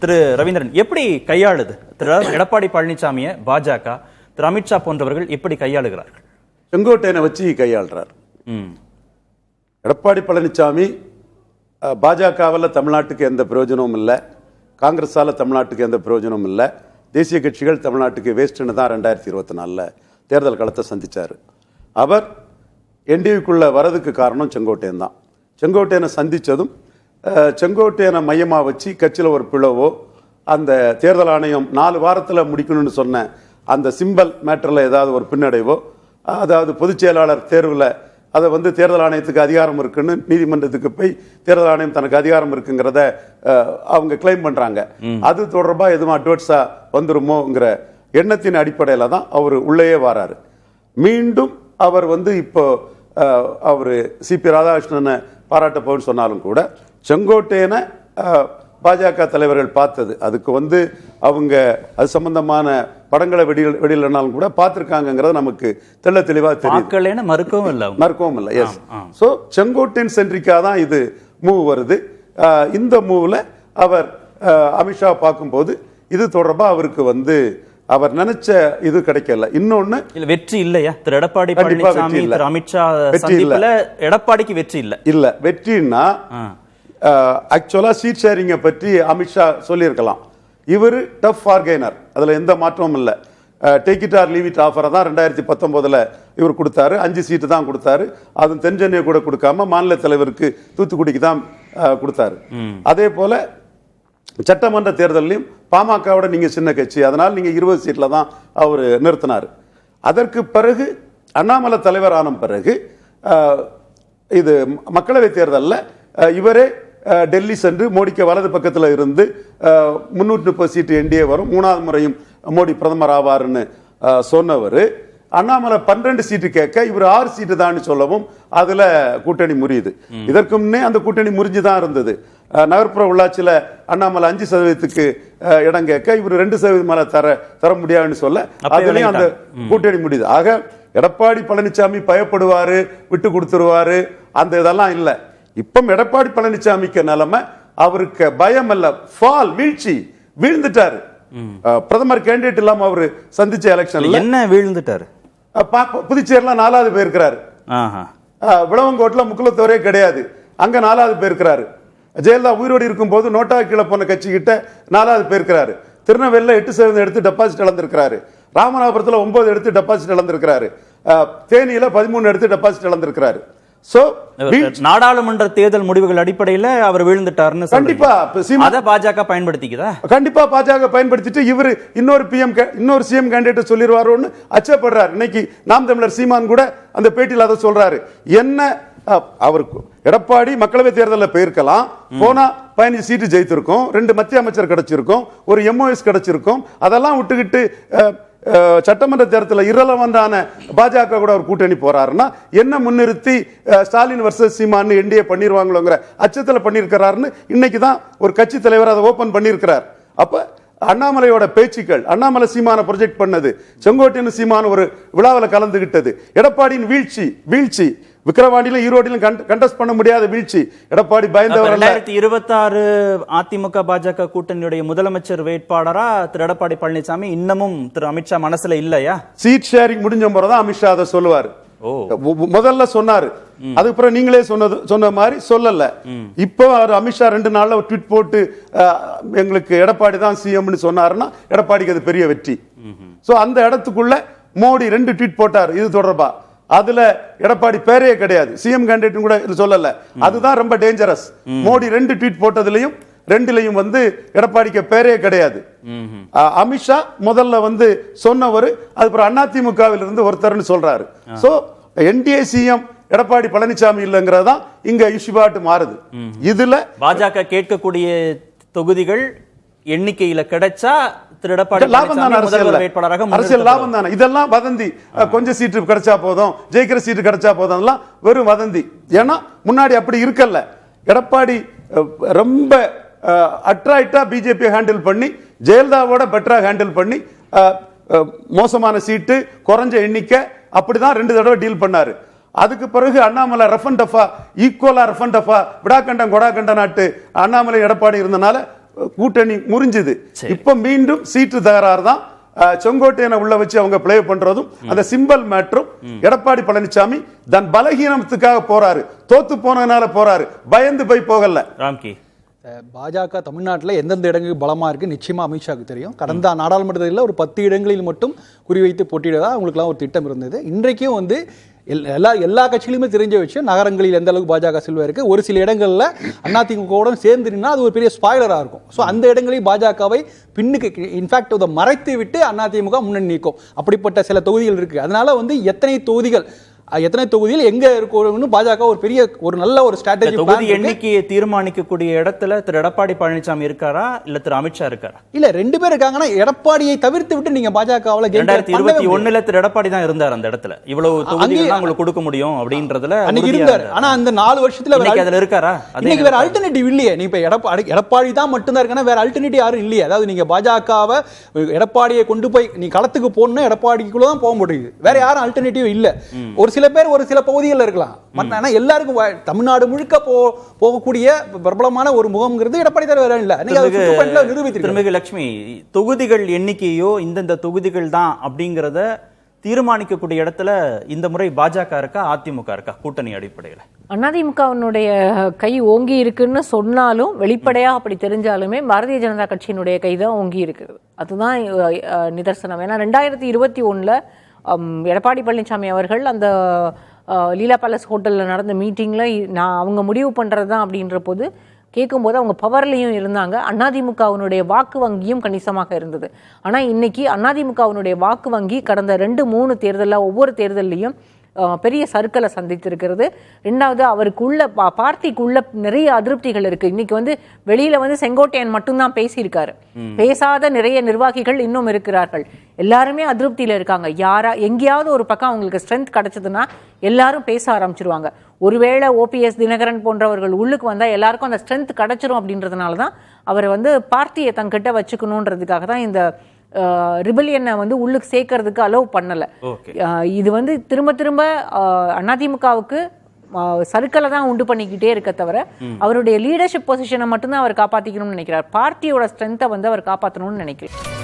திரு ரவீந்திரன், எப்படி கையாளுது திரு எடப்பாடி பழனிசாமியை பாஜக, திரு அமித்ஷா போன்றவர்கள் எப்படி கையாளுகிறார்கள்? செங்கோட்டையனை வச்சு கையாளுறார். எடப்பாடி பழனிசாமி பாஜகவில் தமிழ்நாட்டுக்கு எந்த பிரயோஜனமும் இல்லை, காங்கிரஸால தமிழ்நாட்டுக்கு எந்த பிரயோஜனமும் இல்லை, தேசிய கட்சிகள் தமிழ்நாட்டுக்கு வேஸ்ட்னு தான் 2024 தேர்தல் களத்தை சந்திச்சார். அவர் என்டிஏக்குள்ள வரதுக்கு காரணம் செங்கோட்டையன் தான். செங்கோட்டையனை சந்தித்ததும் செங்கோட்டையனை மையமாக வச்சு கட்சியில் ஒரு பிளவோ, அந்த தேர்தல் ஆணையம் 4 வாரத்தில் முடிக்கணும்னு சொன்ன அந்த சிம்பல் மேட்டரில் ஏதாவது ஒரு பின்னடைவோ, அதாவது பொதுச் செயலாளர் தேர்வில் அதை தேர்தல் ஆணையத்துக்கு அதிகாரம் இருக்குன்னு நீதிமன்றத்துக்கு போய் தேர்தல் ஆணையம் தனக்கு அதிகாரம் இருக்குங்கிறத அவங்க கிளைம் பண்றாங்க. அது தொடர்பாக எதுவும் அட்வர்ட்ஸா வந்துருமோங்கிற எண்ணத்தின் அடிப்படையில் தான் அவர் உள்ளேயே வராரு. மீண்டும் அவர் இப்போ அவர் சிபி ராதாகிருஷ்ணனை பாராட்ட போன்னு சொன்னாலும் கூட செங்கோட்டையனை பாஜக தலைவர்கள் பார்த்தது, அதுக்கு அவங்க அது சம்பந்தமான படங்களை வெளியிலனாலும் கூட பார்த்திருக்காங்கிறது நமக்கு தெள்ள தெளிவா தெரியும். மறுக்கவும் இல்லை. எஸ். சோ செங்கோட்டையன் சென்ட்ரிக்கா தான் இது மூவ் வருது. இந்த மூவ்ல அவர் அமித்ஷா பார்க்கும்போது இது தொடர்பா அவருக்கு அவர் நினைச்ச இது கிடைக்கல. இன்னொன்னு வெற்றி இல்லையா திரு எடப்பாடி பழனிசாமி திரு அமித்ஷா சந்திப்புல எடப்பாடிக்கு வெற்றி இல்ல. வெற்றின்னா ஆக்சுவலா சீட் ஷேரிங்கை பற்றி அமித்ஷா சொல்லியிருக்கலாம். இவர் டஃப் பார்கெய்னர், அதுல எந்த மாற்றமும் இல்லை. Take it or leave it ஆஃபரை தான் 2019 இவர் கொடுத்தாரு. 5 சீட்டு தான் கொடுத்தாரு. அதுவும் தென்சென்னையை கூட கொடுக்காம மாநில தலைவருக்கு தூத்துக்குடிக்கு தான் கொடுத்தாரு. அதே போல சட்டமன்ற தேர்தலையும் பாமகவோட நீங்க சின்ன கட்சி, அதனால் நீங்க 20 சீட்ல தான் அவர் நிறுத்தினார். அதற்கு பிறகு அண்ணாமலை தலைவர் ஆன பிறகு இது மக்களவை தேர்தலில் இவரே டெல்லி சென்று மோடிக்கு வலது பக்கத்தில் இருந்து 330 சீட்டு என்டிஏ வரும், 3வது முறையும் மோடி பிரதமர் ஆவார்னு சொன்னவர் அண்ணாமலை 12 சீட்டு கேட்க இவர் 6 சீட்டு தான் சொல்லவும் அதுல கூட்டணி முறியுது. இதற்கு முன்னே அந்த கூட்டணி முறிஞ்சுதான் இருந்தது. நகர்ப்புற உள்ளாட்சியில அண்ணாமலை 5% இடம் கேட்க இவர் 2% மேல தர முடியாதுன்னு சொல்ல அதுலயும் அந்த கூட்டணி முடியுது. ஆக எடப்பாடி பழனிசாமி பயப்படுவாரு, விட்டு கொடுத்துருவாரு, அந்த இதெல்லாம் இல்லை. இப்ப எடப்பாடி பழனிசாமிக்கு நிலைமை அவருக்கு பயம் அல்ல, ஃபால், வீழ்ச்சி, வீழ்ந்துட்டாரு. பிரதமர் கேண்டிடேட் இல்லாம அவரு சந்திச்ச எலெக்ஷன்ல என்ன வீழ்ந்துட்டாரு? புதுச்சேரியில 4வது போயிருக்கிறாரு. விளவங்கோட்டில் முக்குலத்தோரே கிடையாது, அங்க 4வது போயிருக்கிறாரு. ஜெயலலிதா உயிரோடு இருக்கும் போது நோட்டா கீழே போன கட்சி கிட்ட 4வது போயிருக்கிறாரு. திருநெல்வேலியில் 8% எடுத்து டெபாசிட் இழந்திருக்கிறாரு. ராமநாதபுரத்தில் 9 எடுத்து டெபாசிட் இழந்திருக்கிறாரு. தேனியில 13 எடுத்து டெபாசிட் இழந்திருக்கிறாரு. நாடாளுமன்ற தேர்தல் முடிவுகள் அடிப்படையில் அவர் வீழ்ந்துட்டாருன்னு கண்டிப்பா பாஜக பயன்படுத்திக்குதா? கண்டிப்பா பாஜக பயன்படுத்திட்டு இவர் இன்னொரு சிஎம் கேண்டிடேட் சொல்லிடுவாரோன்னு அச்சப்படுறாரு. இன்னைக்கு நாம் தமிழர் சீமான் கூட அந்த பேட்டியில் அதை சொல்றாரு. என்ன அவருக்கு எடப்பாடி மக்களவை தேர்தலில் போயிருக்கலாம், போனா 15 சீட்டு ஜெயித்திருக்கும், 2 மத்திய அமைச்சர் கிடைச்சிருக்கும், ஒரு MOS கிடைச்சிருக்கும். அதெல்லாம் விட்டுக்கிட்டு சட்டமன்ற தேர்தலில் இரலவென்றான பாஜக கூட ஒரு கூட்டணி போறாருன்னா என்ன முன்னிறுத்தி ஸ்டாலின் வர்சஸ் சீமான் என்டிஏ பண்ணிடுவாங்களோங்கிற அச்சத்தில் பண்ணியிருக்கிறாருன்னு இன்னைக்கு தான் ஒரு கட்சி தலைவர் அதை ஓபன் பண்ணியிருக்கிறார். அப்ப அண்ணாமலையோட பேச்சுக்கள், அண்ணாமலை சீமான ப்ரொஜெக்ட் பண்ணது, செங்கோட்டையன் சீமான ஒரு விழாவில் கலந்துகிட்டது, எடப்பாடியின் வீழ்ச்சி விக்கிரவாண்டியிலும் ஈரோட்டிலும் கண்டஸ்ட் பண்ண முடியாத வீழ்ச்சி. எடப்பாடி பயந்தவர். 2026 அதிமுக பாஜக கூட்டணியுடைய முதலமைச்சர் வேட்பாளரா திரு எடப்பாடி பழனிசாமி இன்னமும் திரு அமித்ஷா மனசுல இல்லையா? சீட் ஷேரிங் முடிஞ்ச முறைதான் அமித்ஷா அதை சொல்லுவாரு. முதல்ல சொன்னாரு, அதுக்கப்புறம் நீங்களே சொன்ன மாதிரி சொல்லல. இப்போ அமித்ஷா 2 நாள்ல ஒரு ட்வீட் போட்டு எங்களுக்கு எடப்பாடி தான் சிஎம்னு சொன்னாருன்னா எடப்பாடிக்கு அது பெரிய வெற்றி. சோ அந்த இடத்துக்குள்ள மோடி 2 ட்வீட் போட்டார் இது தொடர்பா. அதுல எடப்பாடி பேரே கிடையாது, சிஎம் கேண்டிடேட் கூட சொல்லல. அதுதான் ரொம்ப டேஞ்சரஸ். மோடி 2 ட்வீட் போட்டதுலயும் 2லயும் எடப்பாடிக்கு பேரே கிடையாது. அமித்ஷா முதல்ல சொன்னவர் அதுக்கப்புறம் அதிமுகவில் இருந்து ஒருத்தர்னு சொல்றாரு. So NDA CM Edappadi Palaniswami இல்லங்கிறதா இங்க இஷ்யூபாட்டு மாறுது. இதுல பாஜக கேட்கக்கூடிய தொகுதிகள் எண்ணிக்கையில கிடைச்சா அரசியல் லாபம் தானே. இதெல்லாம் வதந்தி. கொஞ்சம் சீட்டு கிடைச்சா போதும், ஜெயிக்கிற சீட்டு கிடைச்சா போதும், வெறும் வதந்தி. ஏன்னா முன்னாடி அப்படி இருக்கல. எடப்பாடி ரொம்ப அட்ராக்டா பிஜேபி ஹேண்டில் பண்ணி, ஜெயலலிதாவோட பெட்டரா ஹேண்டில் பண்ணி, மோசமான சீட்டு, குறைஞ்ச எண்ணிக்கை, அப்படிதான் 2 தடவை டீல் பண்ணாரு. அதுக்கு பிறகு அண்ணாமலை ரஃப் அண்ட் டஃபா, ஈக்குவலா ரஃப் அண்ட் டஃபா, விடாக்கண்டம் கொடாக்கண்ட நாட்டு அண்ணாமலை எடப்பாடி இருந்தனால கூட்டணி முறிஞ்சுது. இப்ப மீண்டும் சீட்டு தகராறு தான். செங்கோட்டையனை உள்ள வச்சு அவங்க பிளே பண்றதும் அந்த சிம்பல் மேட்டரும். எடப்பாடி பழனிசாமி தன் பலகீனத்துக்காக போறாரு, தோத்து போனதுனால போறாரு, பயந்து போய் போகல. ராம்கி, பாஜக தமிழ்நாட்டில் எந்தெந்த இடங்களுக்கு பலமா இருக்கு நிச்சயமா அமித்ஷாவுக்கு தெரியும். கடந்த நாடாளுமன்ற தேர்தலில் ஒரு 10 இடங்களில் மட்டும் குறிவைத்து போட்டியிடதான் அவங்களுக்குலாம் ஒரு திட்டம் இருந்தது. இன்றைக்கும் வந்து எல்லா கட்சிகளுமே தெரிஞ்ச விஷயம் நகரங்களில் எந்த அளவுக்கு பாஜக செல்வா இருக்கு. ஒரு சில இடங்கள்ல அதிமுகவுடன் சேர்ந்து நின்னா அது ஒரு பெரிய ஸ்பாய்லரா இருக்கும். ஸோ அந்த இடங்களில் பாஜகவை பின்னுக்கு இன்ஃபேக்ட் அதை மறைத்து விட்டு அதிமுக முன்னணி நீக்கும். அப்படிப்பட்ட சில தொகுதிகள் இருக்கு. அதனால வந்து எத்தனை தொகுதியில் எங்க இருக்கணும்னு பாஜக ஒரு நல்ல ஒரு ஸ்ட்ராட்டஜி தொகுதி எண்ணிக்கையை தீர்மானிக்கக்கூடிய இடத்துல திரு எடப்பாடி பழனிசாமி இருக்காரா இல்ல திரு அமித்ஷா இருக்காரா? இல்ல 2 பேர் இருக்காங்கன்னா எடப்பாடியை தவிர்த்து விட்டு நீங்க பாஜகவுல 2021 திரு எடப்பாடி தான் இருந்தார் அந்த இடத்துல. இவ்வளவு தொகுதிகள் உங்களுக்கு கொடுக்க முடியும் அப்படின்றதுல அன்னைக்கு இருந்தார். ஆனா அந்த 4 வருஷத்துல அதுல இருக்காரா? இன்னைக்கு வேற அல்டர்னேட்டிவ் இல்லையே. நீ இப்ப எடப்பாடி தான் மட்டும்தான் இருக்கானா, வேற அல்டர்னேட்டிவ் யாரும் இல்லையே. அதாவது நீங்க பாஜகவை எடப்பாடியை கொண்டு போய் நீ களத்துக்கு போகணும்னா எடப்பாடிக்குள்ள தான் போக முடியுது. வேற யாரும் அல்டர்னேட்டிவ் இல்ல. ஒரு சில பேர் ஒரு சில பகுதிகளில் இருக்கலாம். எல்லாருக்கும் தமிழ்நாடு முழுக்க போகக்கூடிய பிரபலமான ஒரு முகம்ங்கிறது எடப்பாடி வேற இல்ல. திருமிகு லட்சுமி, தொகுதிகள் எண்ணிக்கையோ இந்தந்த தொகுதிகள் தான் அப்படிங்கறத தீர்மானிக்கக்கூடிய இடத்துல இந்த முறை பாஜக இருக்கா அதிமுக இருக்கா கூட்டணி அடிப்படையில்? அதிமுகவினுடைய கை ஓங்கி இருக்குன்னு சொன்னாலும், வெளிப்படையா அப்படி தெரிஞ்சாலுமே பாரதிய ஜனதா கட்சியினுடைய கை தான் ஓங்கி இருக்குது. அதுதான் நிதர்சனம். ஏன்னா 2021 எடப்பாடி பழனிசாமி அவர்கள் அந்த லீலா பேலஸ் ஹோட்டலில் நடந்த மீட்டிங்கில் அவங்க முடிவு பண்ணுறது தான் அப்படின்ற போது கேட்கும்போது அவங்க பவர்லையும் இருந்தாங்க. அதிமுகவினுடைய வாக்கு வங்கியும் கணிசமாக இருந்தது. ஆனால் இன்னைக்கு அதிமுகவினுடைய வாக்கு வங்கி கடந்த 2-3 தேர்தலில் ஒவ்வொரு தேர்தலையும் பெரிய சர்க்கிளை சந்தித்திருக்கிறது. 2வது அவருக்குள்ள பார்ட்டிக்குள்ள நிறைய அதிருப்திகள் இருக்கு. இன்னைக்கு வந்து வெளியில வந்து செங்கோட்டையன் மட்டும்தான் பேசியிருக்காரு. பேசாத நிறைய நிர்வாகிகள் இன்னும் இருக்கிறார்கள். எல்லாருமே அதிருப்தியில இருக்காங்க. எங்கேயாவது ஒரு பக்கம் அவங்களுக்கு ஸ்ட்ரென்த் கிடைச்சதுன்னா எல்லாரும் பேச ஆரம்பிச்சிருவாங்க. ஒருவேளை ஓபிஎஸ் தினகரன் போன்றவர்கள் உள்ளுக்கு வந்தா எல்லாருக்கும் அந்த ஸ்ட்ரென்த் கிடைச்சிரும் அப்படின்றதுனாலதான் அவர் வந்து பார்ட்டியை தங்கிட்ட வச்சுக்கணுன்றதுக்காக தான் இந்த ரிபலியனை வந்து உள்ளுக்கு சேர்க்கறதுக்கு அலோவ் பண்ணல. இது வந்து திரும்ப அதிமுகவுக்கு சர்க்கிளை தான் உண்டு பண்ணிக்கிட்டே இருக்க தவிர அவருடைய லீடர்ஷிப் பொசிஷனை மட்டும்தான் அவர் காப்பாத்திக்கணும்னு நினைக்கிறார். பார்ட்டியோட ஸ்ட்ரென்த்தை வந்து அவர் காப்பாற்றணும்னு நினைக்கிறார்.